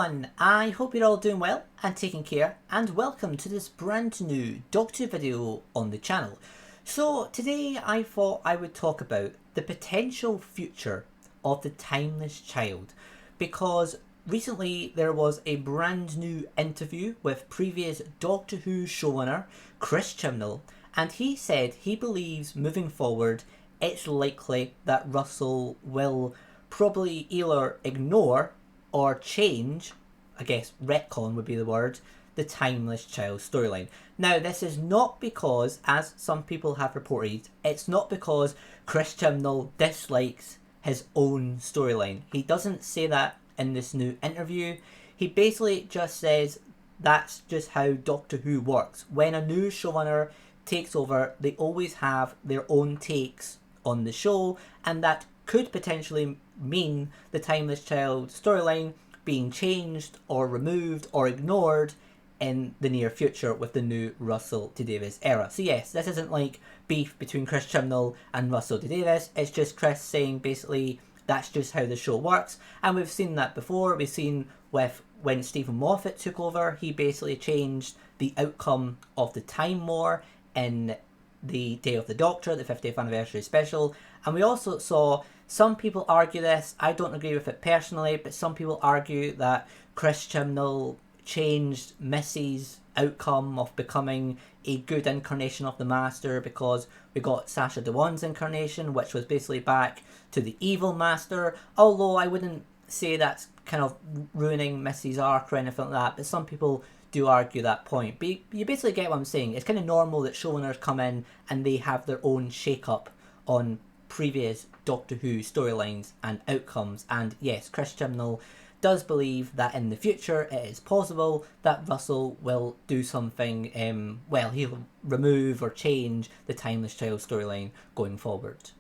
everyone, I hope you're all doing well and taking care, and welcome to this brand new Doctor video on the channel. So today I thought I would talk about the potential future of the Timeless Child, because recently there was a brand new interview with previous Doctor Who showrunner Chris Chibnall, and he said he believes moving forward it's likely that Russell will probably either ignore or change, I guess retcon would be the word, the Timeless Child storyline. Now, this is not because, as some people have reported, it's not because Chris Chibnall dislikes his own storyline. He doesn't say that in this new interview. He basically just says that's just how Doctor Who works. When a new showrunner takes over, they always have their own takes on the show, and that could potentially mean the Timeless Child storyline being changed or removed or ignored in the near future with the new Russell T Davies era. So yes, this isn't like beef between Chris Chibnall and Russell T Davies. It's just Chris saying basically that's just how the show works, and we've seen that before. We've seen with when Stephen Moffat took over, he basically changed the outcome of the Time War in the Day of the Doctor, the 50th anniversary special. And we also saw some people argue this, I don't agree with it personally, but some people argue that Chris Chibnall changed Missy's outcome of becoming a good incarnation of the Master because we got Sacha Dhawan's incarnation, which was basically back to the evil Master, although I wouldn't say that's kind of ruining Missy's arc or anything like that, but some people do argue that point. But you basically get what I'm saying. It's kind of normal that showrunners come in and they have their own shake-up on previous Doctor Who storylines and outcomes. And yes, Chris Chibnall does believe that in the future it is possible that Russell will do something, he'll remove or change the Timeless Child storyline going forward.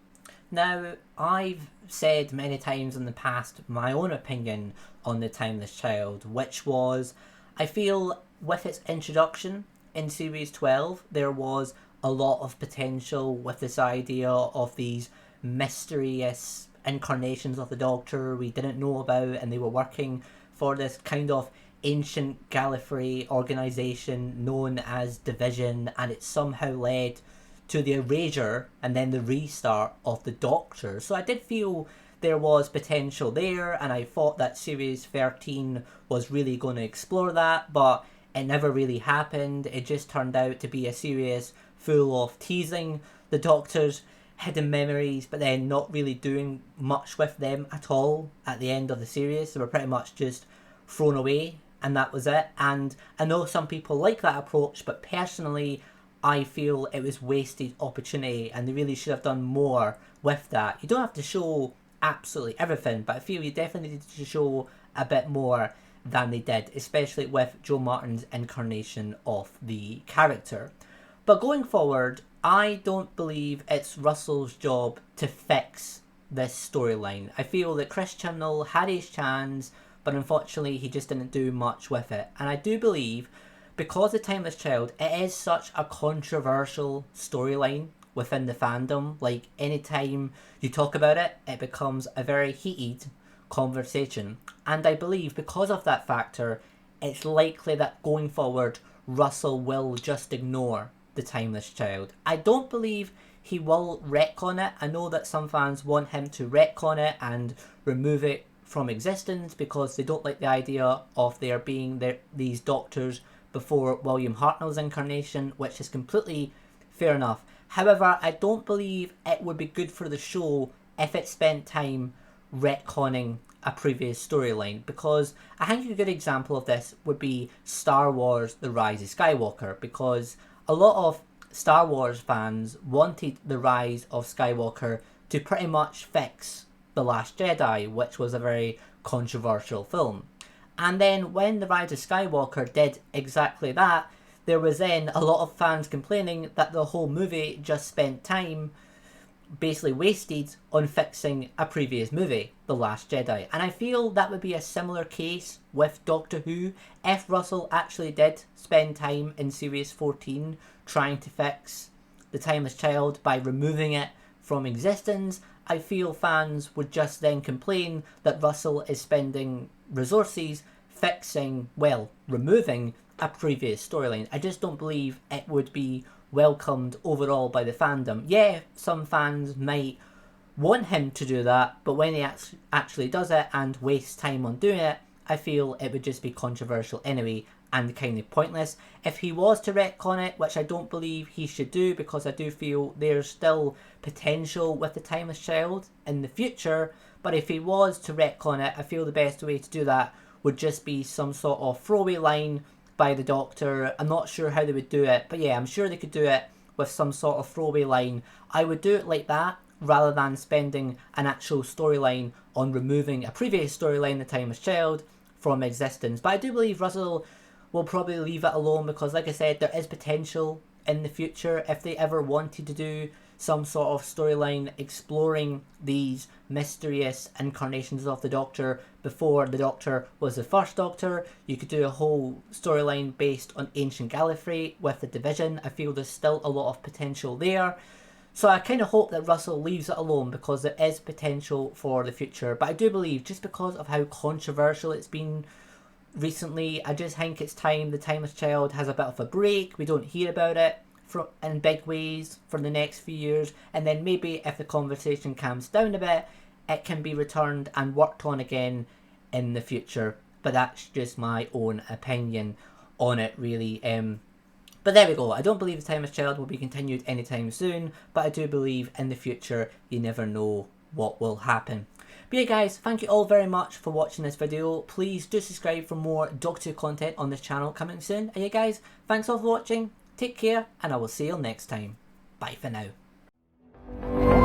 Now, I've said many times in the past my own opinion on the Timeless Child, which was, I feel with its introduction in Series 12, there was a lot of potential with this idea of these mysterious incarnations of the Doctor we didn't know about, and they were working for this kind of ancient Gallifrey organisation known as Division, and it somehow led to the erasure and then the restart of the Doctor. So I did feel there was potential there, and I thought that Series 13 was really going to explore that, but it never really happened. It just turned out to be a series full of teasing the Doctor's hidden memories, but then not really doing much with them at all at the end of the series. They were pretty much just thrown away, and that was it. And I know some people like that approach, but personally I feel it was wasted opportunity, and they really should have done more with that. You don't have to show absolutely everything, but I feel you definitely need to show a bit more than they did, especially with Jo Martin's incarnation of the character. But going forward, I don't believe it's Russell's job to fix this storyline. I feel that Chris Chibnall had his chance, but unfortunately he just didn't do much with it. And I do believe, because The Timeless Child, it is such a controversial storyline within the fandom. Like, anytime you talk about it, it becomes a very heated conversation. And I believe because of that factor, it's likely that going forward, Russell will just ignore the Timeless Child. I don't believe he will retcon it. I know that some fans want him to retcon it and remove it from existence because they don't like the idea of there being these Doctors before William Hartnell's incarnation, which is completely fair enough. However, I don't believe it would be good for the show if it spent time retconning a previous storyline, because I think a good example of this would be Star Wars The Rise of Skywalker, because a lot of Star Wars fans wanted The Rise of Skywalker to pretty much fix The Last Jedi, which was a very controversial film. And then when The Rise of Skywalker did exactly that, there was then a lot of fans complaining that the whole movie just spent time basically wasted on fixing a previous movie, The Last Jedi. And I feel that would be a similar case with Doctor Who if Russell actually did spend time in Series 14 trying to fix the Timeless Child by removing it from existence. I feel fans would just then complain that Russell is spending resources fixing, well, removing a previous storyline. I just don't believe it would be welcomed overall by the fandom. Yeah, some fans might want him to do that, but when he actually does it and wastes time on doing it, I feel it would just be controversial anyway and kind of pointless. If he was to retcon it, which I don't believe he should do, because I do feel there's still potential with the Timeless Child in the future, but if he was to retcon it, I feel the best way to do that would just be some sort of throwaway line by the Doctor. I'm not sure how they would do it, but yeah, I'm sure they could do it with some sort of throwaway line. I would do it like that, rather than spending an actual storyline on removing a previous storyline, The Timeless Child, from existence. But I do believe Russell will probably leave it alone, because like I said, there is potential in the future if they ever wanted to do some sort of storyline exploring these mysterious incarnations of the Doctor before the Doctor was the first Doctor. You could do a whole storyline based on Ancient Gallifrey with the Division. I feel there's still a lot of potential there. So I kind of hope that Russell leaves it alone, because there is potential for the future. But I do believe, just because of how controversial it's been recently, I just think it's time the Timeless Child has a bit of a break. We don't hear about it in big ways for the next few years. And then maybe if the conversation calms down a bit, it can be returned and worked on again in the future. But that's just my own opinion on it, really. But there we go. I don't believe The Timeless Child will be continued anytime soon, but I do believe in the future you never know what will happen. But yeah guys, thank you all very much for watching this video. Please do subscribe for more Doctor Who content on this channel coming soon. And yeah guys, thanks all for watching, take care, and I will see you all next time. Bye for now.